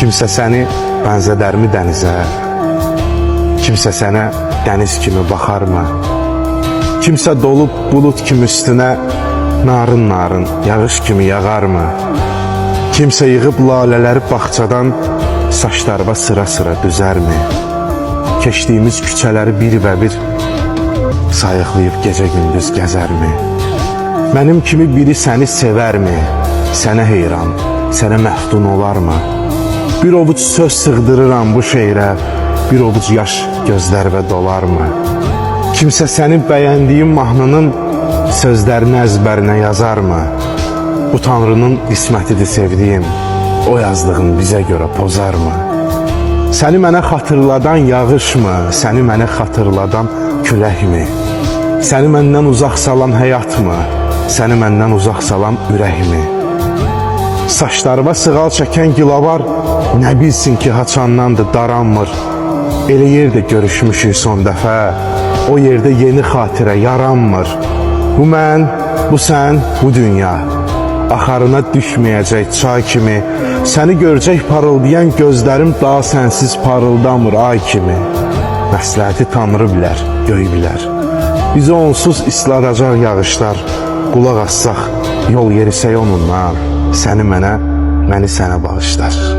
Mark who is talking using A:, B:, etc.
A: Kimsə səni bənzədərmi dənizə? Kimsə sənə dəniz kimi baxarmı? Kimsə dolub bulut kimi üstünə narın-narın yağış kimi yağarmı? Kimsə yığıb lalələri bağçadan saçlarına sıra-sıra düzərmi? Keçdiyimiz küçələri bir və bir sayıqlayıb gecə-gündüz gəzərmi? Mənim kimi biri səni sevərmi? Sənə heyran, sənə məftun olarmı? Bir ovuc söz sığdırıram bu şeirə, bir ovuc yaş gözlərvə dolarmı? Kimsə sənin bəyəndiyin mahnının sözlərini əzbərinə yazarmı? Bu Tanrının qismətidir sevdiyim, o yazdığın bizə görə pozarmı? Səni mənə xatırladan yağışmı? Səni mənə xatırladan küləkmi? Səni məndən uzaq salan həyatmı? Səni məndən uzaq salan ürəkmi? Saçlarıma sığal çəkən gilavar nə bilsin ki, haçandandır daranmır. Elə yerdə görüşmüşük son dəfə, o yerdə yeni xatirə yaranmır. Bu mən, bu sən, bu dünya axarına düşməyəcək çay kimi, səni görəcək parıldayan gözlərim daha sənsiz parıldamır ay kimi. Məsləhəti Tanrı bilər, göy bilər, bizi onsuz isladacaq yağışlar. Qulaq assaq, yol yerisək onunla, səni mənə, məni sənə bağışlar.